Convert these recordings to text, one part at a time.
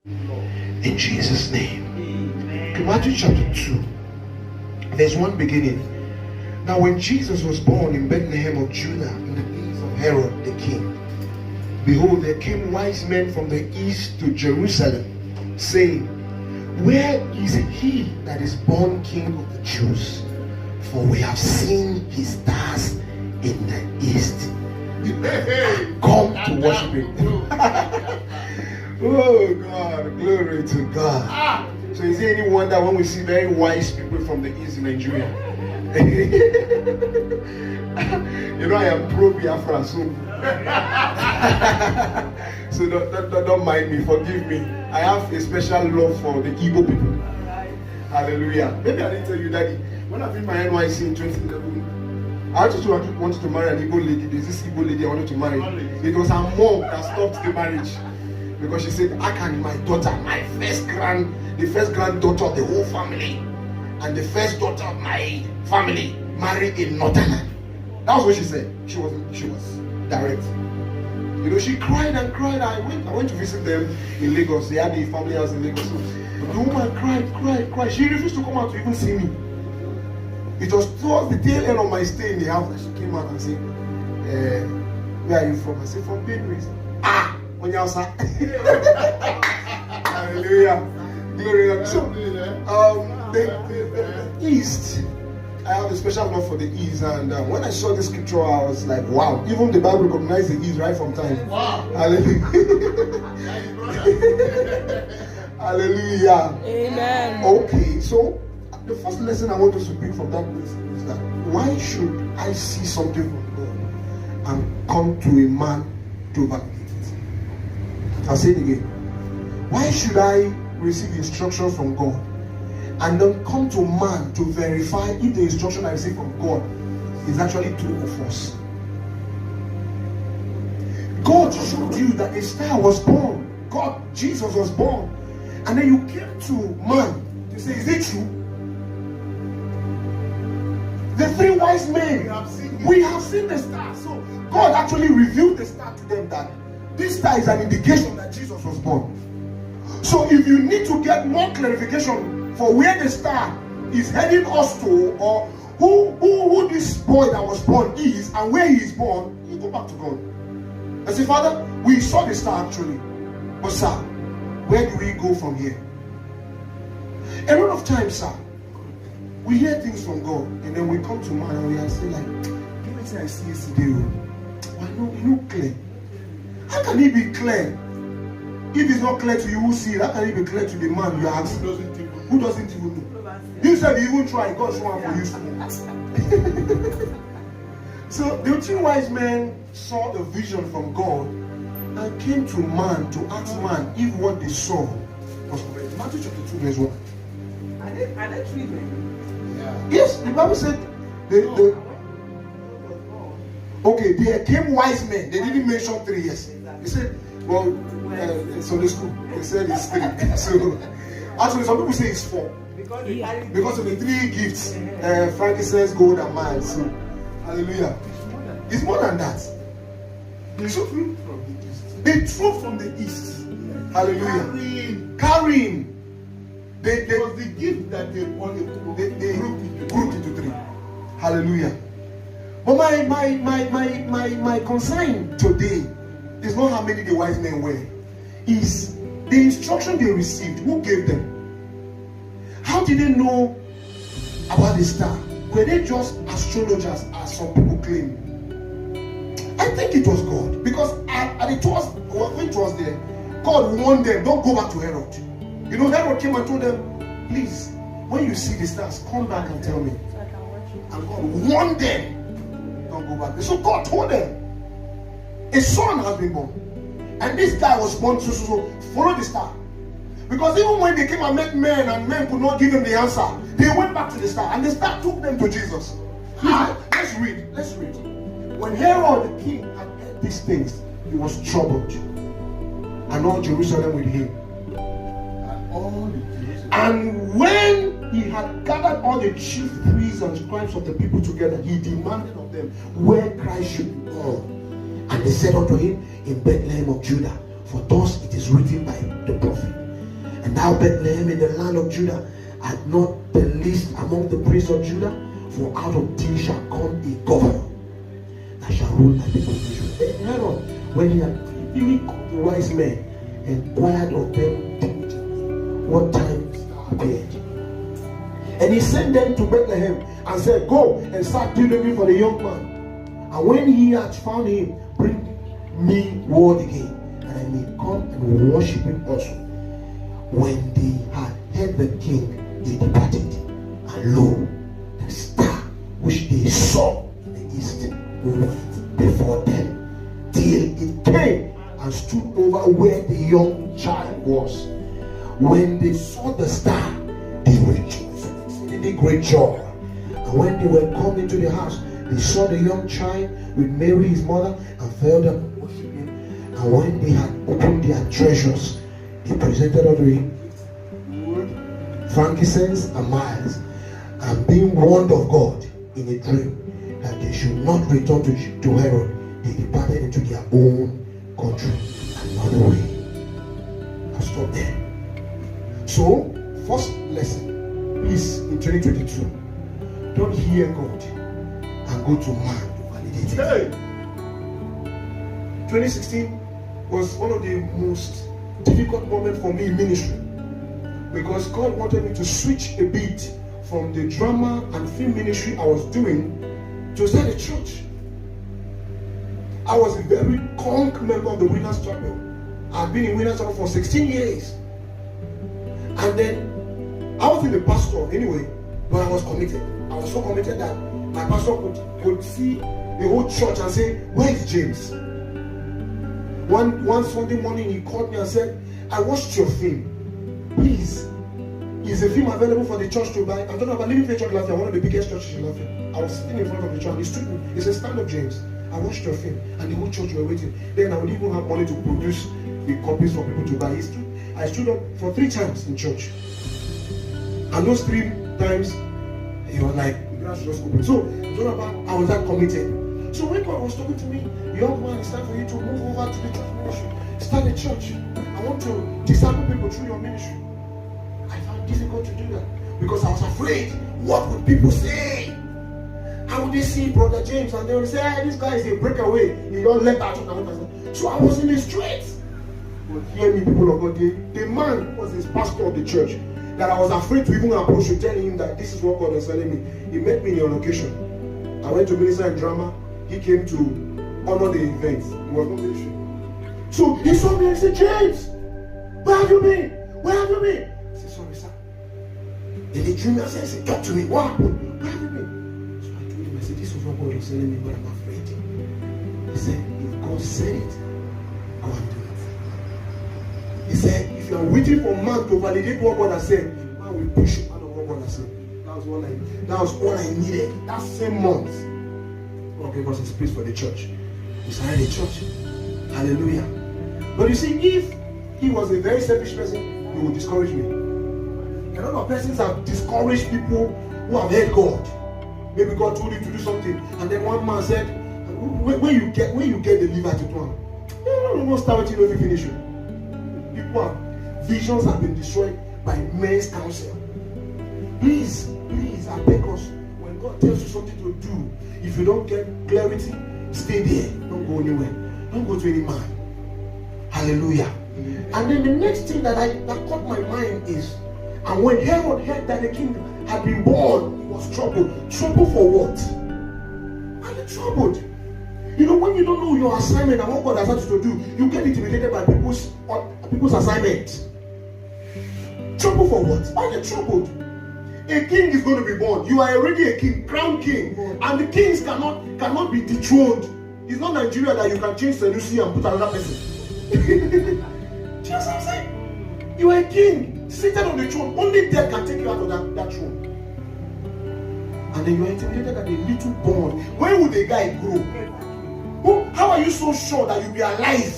In Jesus' name. Okay, Matthew chapter 2, verse 1 beginning. Now when Jesus was born in Bethlehem of Judah in the days of Herod the king, behold, there came wise men from the east to Jerusalem, saying, where is he that is born King of the Jews? For we have seen his stars in the east, come to worship him. Oh God, glory to God. So is there any wonder when we see very wise people from the east in Nigeria? You know I am pro Biafra, so don't mind me, forgive me. I have a special love for the Igbo people. Hallelujah. Maybe I didn't tell you, Daddy, when I did my NYC in 2011, I actually wanted to marry an Igbo lady. There's this Igbo lady I wanted to marry. It was her mom that stopped the marriage. Because she said, how can my daughter, the first granddaughter of the whole family, and the first daughter of my family marry a northerner? That was what she said. She was direct. You know, she cried and cried. I went to visit them in Lagos. They had a family house in Lagos. So the woman cried. She refused to come out to even see me. It was towards the tail end of my stay in the house that she came out and said, where are you from? I said, from Benue. On your side. Hallelujah. Glory. So, the East, I have a special love for the East, and when I saw this scripture, I was like, wow. Even the Bible recognizes the East right from time. Wow. Hallelujah. Hallelujah. Amen. Okay, so the first lesson I want us to pick from that lesson is that why should I see something from God and come to a man to validate it? I'll say it again. Why should I receive instruction from God and then come to man to verify if the instruction I receive from God is actually true or false? God showed you that a star was born. Jesus was born. And then you came to man to say, is it true? The three wise men, we have seen the star. So God actually revealed the star to them that this star is an indication that Jesus was born. So if you need to get more clarification for where the star is heading us to, or who this boy that was born is and where he is born, you go back to God. I say, Father, we saw the star actually, but sir, where do we go from here? A lot of times, sir, we hear things from God and then we come to man and we are saying like, everything I see yesterday, why no, you know clear. How can it be clear? If it's not clear to you who see it, how can it be clear to the man you ask? Who doesn't even know? You said you even try, God show up for you. So the two wise men saw the vision from God and came to man to ask man if what they saw was correct. Matthew chapter 2 verse 1. Are they three men? Yeah. Yes, the Bible said okay, there came wise men. They didn't mention 3 years. He said, well, in Sunday school, they said it's 3. So, actually, some people say it's 4. Because of the 3 gifts, frankincense, gold, and myrrh. So, hallelujah. It's more than that. They threw from the east. They threw from the east. Hallelujah. Carrying. It was the gift that they grouped into 3. Hallelujah. But my concern today is not how many the wise men were. Is the instruction they received. Who gave them? How did they know about the star? Were they just astrologers, as some people claim? I think it was God. Because when it was there, God warned them, don't go back to Herod. You know, Herod came and told them, please, when you see the stars, come back and tell me. And God warned them, don't go back. So God told them, a son has been born. And this guy was born, so follow the star. Because even when they came and met men and men could not give them the answer, they went back to the star and the star took them to Jesus. Let's read. When Herod the king had heard these things, he was troubled, and all Jerusalem with him. And when he had gathered all the chief priests and scribes of the people together, he demanded of them where Christ should be born. And they said unto him, in Bethlehem of Judah, for thus it is written by the prophet, And thou, Bethlehem, in the land of Judah, art not the least among the princes of Judah, for out of thee shall come a governor that shall rule my people Israel. And Herod, when he had really called the wise men, inquired of them what time the star appeared. And he sent them to Bethlehem and said, go and start diligently for the young man. And when he had found him, bring me word again, and I may come and worship him also. When they had heard the king, they departed. And lo, the star which they saw in the east went before them, till it came and stood over where the young child was. When they saw the star, they rejoiced in great joy. And when they were come into the house, they saw the young child with Mary his mother, and fell down and worshipped him. And when they had opened their treasures, they presented unto him wood, frankincense, and myrrh. And being warned of God in a dream that they should not return to Herod, they departed into their own country another way. I'll stop there. So, first lesson is in 2022. Don't hear God and go to man to validate it. Hey! 2016 was one of the most difficult moments for me in ministry, because God wanted me to switch a bit from the drama and film ministry I was doing to start a church. I was a very conk member of the Winners Chapel. I've been in Winners Chapel for 16 years. And then I was in the pastor anyway, but I was committed. I was so committed that my pastor could see the whole church and say, where is James? One Sunday morning he called me and said, I watched your film. Please, is the film available for the church to buy? I'm talking about Living Faith Church Lafayette, one of the biggest churches in Lafayette. I was sitting in front of the church. He stood me. He said, stand up, James. I watched your film, and the whole church were waiting. Then I would even have money to produce the copies for people to buy. I stood up for 3 times in church. And those 3 times, he was like, just open. So, I was that committed. So when God was talking to me, young man, it's time for you to move over to the church ministry. Start a church. I want to disciple people through your ministry. I found it difficult to do that because I was afraid. What would people say? How would they see Brother James? And they would say, hey, this guy is a breakaway. He don't let that out. So I was in the streets. But hear me, people of God, the man was his pastor of the church that I was afraid to even approach to tell him that this is what God was telling me. He met me in a location. I went to minister in drama. He came to honor the event. He was not ministry. So he saw me and said, James, where have you been? Where have you been? I said, sorry, sir. Then he drew me and said, talk to me. What happened? Where have you been? So I told him, I said, this is what God was telling me, but I'm afraid. He said, if God said it, go and do it. He said, if you are waiting for man to validate what God has said, man will push you out of what God has said. That was all I needed. That same month, God gave us a space for the church. We started a church. Hallelujah. But you see, if he was a very selfish person, he would discourage me. A lot of persons have discouraged people who have heard God. Maybe God told you to do something, and then one man said, when you get delivered to one, you don't start with you don't finish it. People have visions have been destroyed by men's counsel. Please, I beg us, when God tells you something to do, if you don't get clarity, stay there. Don't go anywhere. Don't go to any man. Hallelujah. And then the next thing that caught my mind is, and when Herod heard that the king had been born, he was troubled. Troubled for what? Are you troubled? You know, when you don't know your assignment and what God has asked you to do, you get intimidated by people's assignment. Trouble for what? Why are you troubled? A king is going to be born. You are already a king, crown king, and the kings cannot be dethroned. It's not Nigeria that you can change Sanusi and put another person. Do you know what I'm saying? You are a king, seated on the throne. Only death can take you out of that throne. And then you are intimidated that a little born. When will the guy grow? How are you so sure that you'll be alive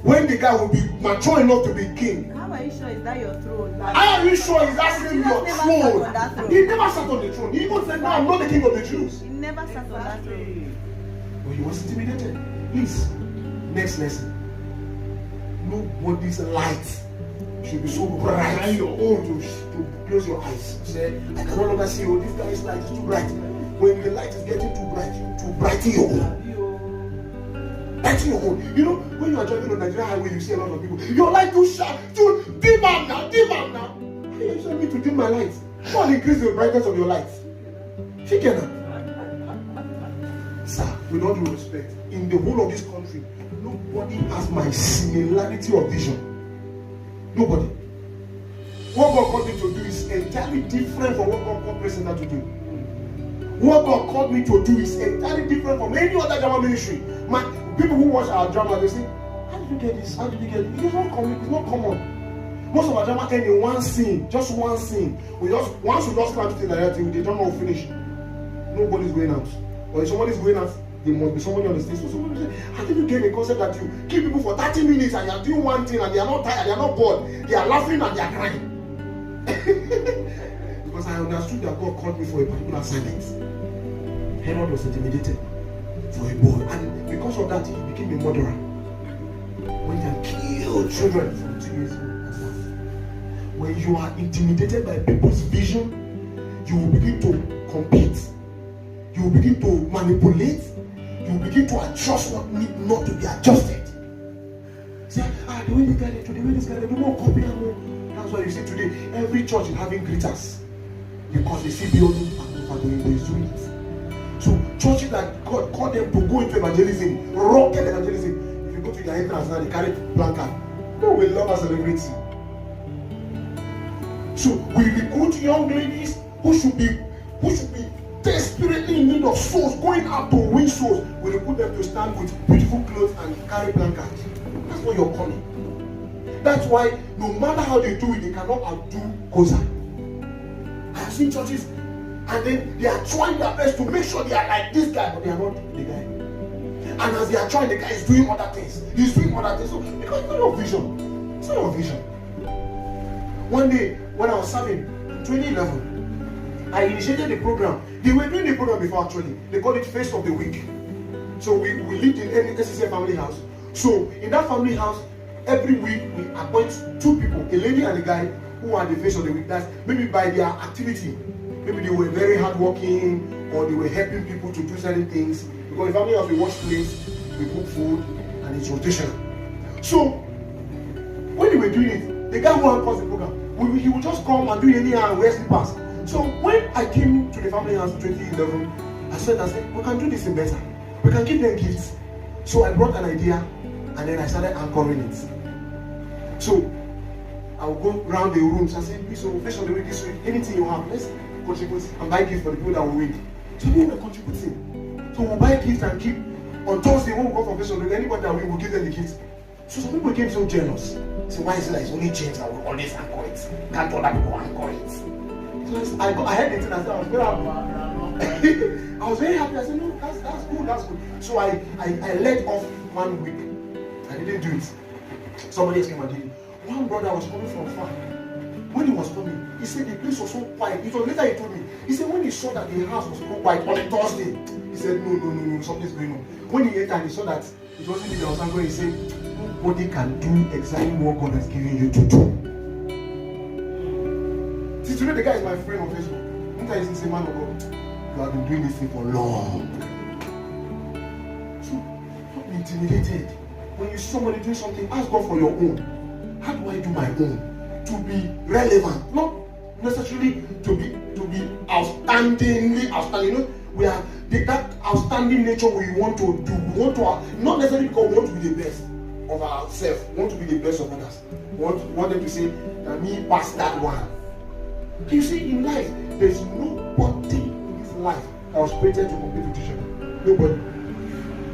when the guy will be mature enough to be king? How are you sure is that your throne? How are you sure is that still your throne? He never sat on the throne. He even said, no, I'm not the king of the Jews. He never sat on that throne. But he was intimidated. Please, next lesson. Nobody's light should should be so bright. Your own to close your eyes. Say, I can no longer see you. This guy's light is too bright. When the light is getting too bright, to brighten your own. Brighten your own. You know, when you are driving on Nigeria highway, you see a lot of people. Your light too sharp, too dim up now, dim up now. You tell me to dim my lights. God increase the brightness of your lights. Chicken. Sir, with all due respect, in the whole of this country, nobody has my similarity of vision. Nobody. What God called me to do is entirely different from what God called President to do. What God called me to do is entirely different from any other drama ministry. People who watch our drama, they say, how did you get this? How did you get it? It's not common. It's not common. Most of our drama end in one scene, just one scene. Once we just climb to the directing, the drama will finish. Nobody's going out. Or if somebody's going out, there must be somebody on the stage. So somebody say, how did you get a concept that you keep people for 30 minutes and you are doing one thing and they are not tired, they are not bored, they are laughing and they are crying? Because I understood that God called me for a particular assignment. Herod was intimidated for a boy, and because of that, he became a murderer. Went and killed children from 2 years old. When you are intimidated by people's vision, you will begin to compete. You will begin to manipulate. You will begin to adjust what need not to be adjusted. Say, the way this guy did, the way this guy did, we won't copy them. That's why you see today, every church is having greeters. Because they see building and Father is doing it. So churches that God called them to go into evangelism, rocket evangelism. If you go to their entrance now, they carry placard. No, we love and celebrate you. So we recruit young ladies who should be desperately in need of souls, going out to win souls. We recruit them to stand with beautiful clothes and carry placards. That's what you're calling. That's why no matter how they do it, they cannot outdo Kosa. I've seen churches and then they are trying their best to make sure they are like this guy, but they are not the guy. And as they are trying, the guy is doing other things. He's doing other things. So, because it's not your vision. It's not your vision. One day, when I was serving in 2011, I initiated the program. They were doing the program before actually. They called it Face of the Week. So we lived in SCCA family house. So in that family house, every week we appoint two people, a lady and a guy, who are the face of the week. That's maybe by their activity. Maybe they were very hardworking or they were helping people to do certain things. Because in family house we wash plates, we cook food, and it's rotational. So when they were doing it, the guy who had the program, he would just come and do anyhow and wear slippers. So when I came to the family house in 2011, I said, we can do this in better. We can give them gifts. So I brought an idea and then I started anchoring it. So I would go around the rooms and say, please, face of the week this week, anything you have, let's contribute and buy gifts for the people that will win. So we were contributing. So we'll buy gifts and keep. On Thursday, when we go for face of the week, anybody that win will give them the gifts. So some people became so jealous. So why is it like it's only James that will always anchor it? Can't other people anchor it? So I had the thing I said, I was very happy. I was very happy. I said, no, that's good, that's good. So I let off 1 week. I didn't do it. Somebody else came and did it. One brother was coming from far. When he was coming, he said the place was so quiet. It was later he told me. He said when he saw that the house was so quiet on a Thursday, he said, no, something's going on. When he entered, he saw that it wasn't me that was angry. He said, nobody can do exactly what God has given you to do. See, today the guy is my friend on Facebook. One time he said, man of God, you have been doing this thing for long. So, don't be intimidated. When you see somebody doing something, ask God for your own. How do I do my own? To be relevant, not necessarily to be outstandingly outstanding. You know, we are that outstanding nature we want to do. We want to not necessarily because we want to be the best of ourselves. We want to be the best of others. We want them to say that me pass that one. You see, in life, there's nobody in this life that was created to compete with each other. Nobody.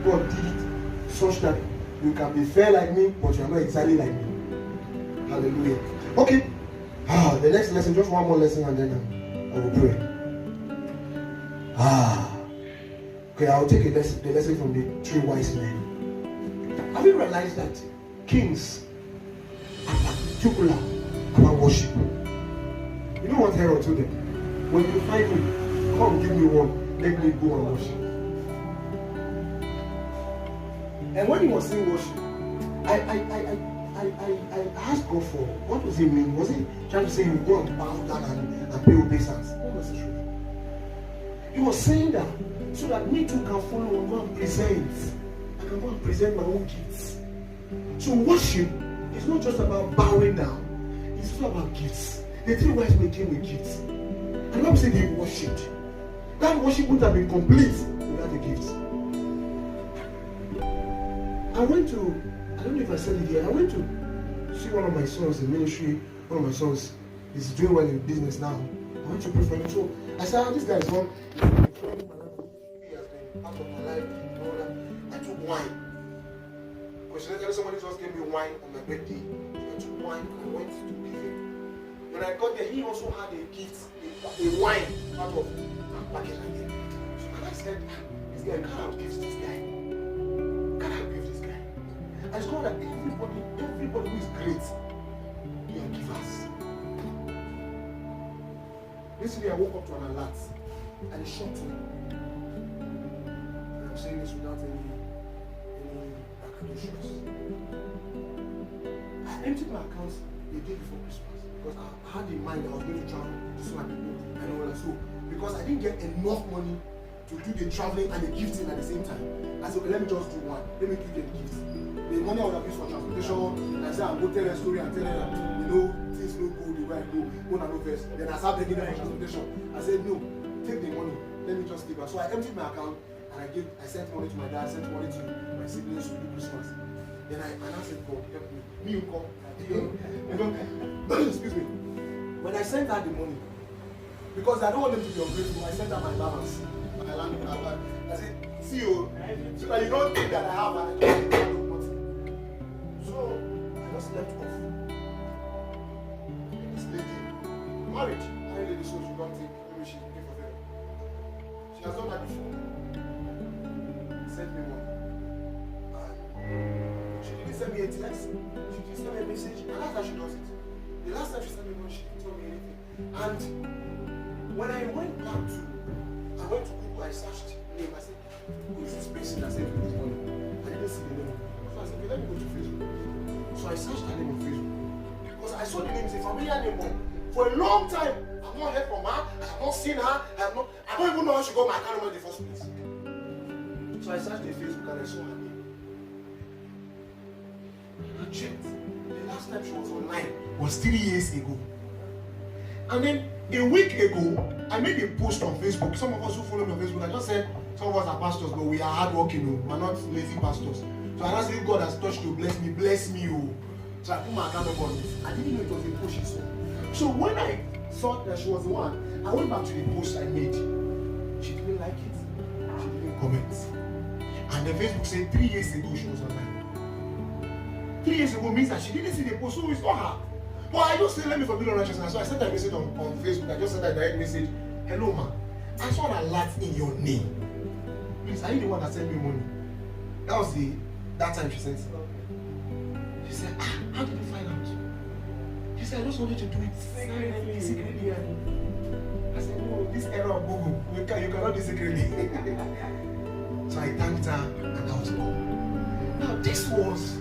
God did it such that you can be fair like me, but you are not exactly like me. Hallelujah. Okay. The next lesson, just one more lesson and then I will pray. Okay, I'll take the lesson from the 3 wise men. Have you realized that kings are particular about worship? You know what Herod told them? When you find me, come give me one, let me go and worship. And when he was saying worship, I asked God for what does it mean? Was he trying to say you go and bow down and pay obeisance? Not necessarily. He was saying that so that me too can follow and go and present. I can go and present my own gifts. So worship is not just about bowing down, it's also about gifts. The three wise men came with gifts. And the Bible said they worshipped. That worship wouldn't have been complete without the gifts. I don't know if I said it here, I went to see one of my sons in ministry. One of my sons is doing well in business now. I went to pray for him. So I said, this guy is one. He has been part of my life. You know that. I took wine. Coincidentally, somebody just gave me wine on my birthday. I took wine and I went to give him. When I got there, he also had a gift, a wine out of my package again. So I said, this guy, can't have gifts this guy. Can't have gifts this guy. I discovered that everybody who is great, they are givers. Recently, I woke up to an alert and it shocked me. And I'm saying this without any accusations. I emptied my accounts the day before Christmas because I had in mind I was going to travel to see my people and all that. So, because I didn't get enough money to do the traveling and the gifting at the same time, I said, okay, let me just do one. Let me do the gifts. The money I would have used for transportation, and I said, I'll go tell a story and tell her that, you know, things don't go the way I go, go and no first. Then I started begging them for transportation. I said, no, take the money, let me just give her. So I emptied my account and I sent money to my dad, sent money to my siblings to do Christmas. Then I said, God, help me. Me, you come. Excuse me. When I sent her the money, because I don't want them to be ungrateful, I sent her my balance. I said, see you, so that you don't think that I have an account. So I just left off. And this lady, married lady, so she don't think maybe she can give for them. She has done that before. Sent me one. And she didn't send me a text. She didn't send me a message. And that's how she does it. The last time she sent me one, she didn't tell me anything. And when I went to Google, I searched name. I said, who is this person that sent me this money? I didn't see the name. So I said, okay, let me go to Facebook. So I searched her name on Facebook. Because I saw the name is a familiar name. For a long time, I've not heard from her, I have not seen her, I don't even know how she got my account number in the first place. So I searched the Facebook and I saw her name. And I checked. The last time she was online was 3 years ago. And then a week ago, I made a post on Facebook. Some of us who follow me on Facebook, I just said, some of us are pastors, but we are hardworking. We're not lazy pastors. So I said, if God has touched you, bless me. So I put my account number on it. I didn't know it was a post she saw. So when I thought that she was the one, I went back to the post I made. She didn't like it. She didn't comment. And the Facebook said 3 years ago she was online. 3 years ago means that she didn't see the post, so it's not her. But I just said, let me forbid unrighteousness. So I sent a message on Facebook. I just sent a direct message. Hello, ma. I saw an alert in your name. Please, are you the one that sent me money? That was that time she sent it. She said, how did you find out? She said, I just wanted to do it secretly. I said, no, this error of Google, you cannot do it secretly. So I thanked her and I was gone. Now, this was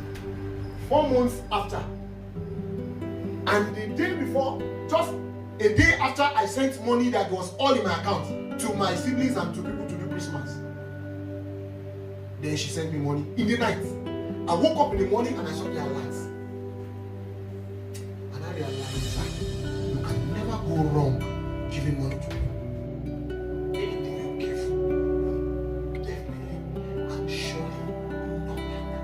4 months after. And the day before, just a day after I sent money that was all in my account to my siblings and to people to do Christmas. Then she sent me money in the night. I woke up in the morning and I saw the alerts. And I realized that you can never go wrong giving money to people. Anything you give, definitely and surely not like that.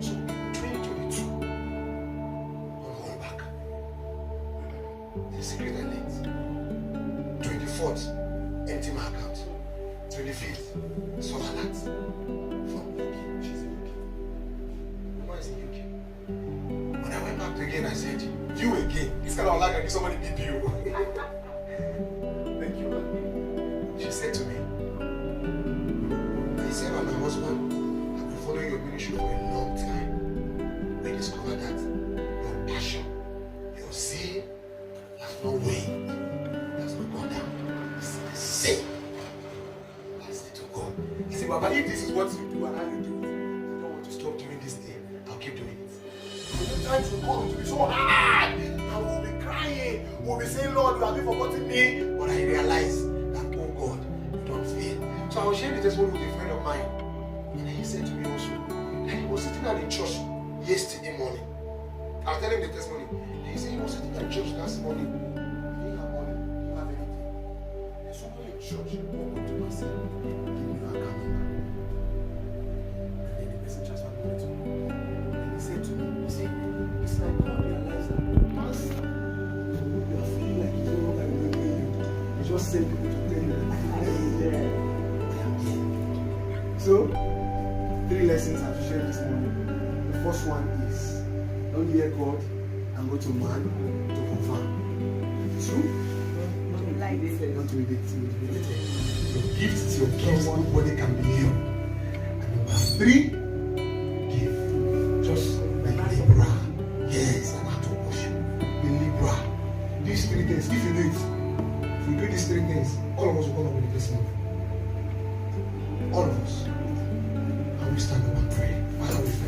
So in 2022, I'm going back. The secret I learned. 24th, empty my account. 25th, saw alert from UK. She's in UK. The woman is in UK. When I went back again, I said, you again. It's kind of like I give somebody BPO. Thank you, man. She said to me, I said, I'm my husband. I've been following your ministry for a long time. We discovered that your passion, your zeal, has no way, has not gone down. It's the same. He said, Baba, if this is what you do and how you do it, I don't want to stop doing this thing. I'll keep doing it. so hard. And we'll be crying. We'll be saying, Lord, you have been forgotten me. But I realize that, oh God, you don't fail. So I was sharing the testimony with a friend of mine. And he said to me also that he was sitting at the church yesterday morning. I was telling him the testimony. And he said he was sitting at church last morning. He didn't have money, he didn't have anything. And somebody in church walked up to him and said, give me your account number. And then the person transferred money to me. And he said to me, it's like God realized that Pastor, you are feeling like you don't know that you're doing you. You just send people to tell you that I am here. So, 3 lessons I've shared this morning. The first one is don't hear God and go to man to confirm. 2, not to be intimidated. Your gifts, your gifts, nobody can be you. And number 3, give. Just like Libra. Yes, an act of worship. Be Libra. These 3 things, if you do it, if you do these 3 things, all of us will come up with a testimony. All of us. And we stand up and pray. Father, we thank you.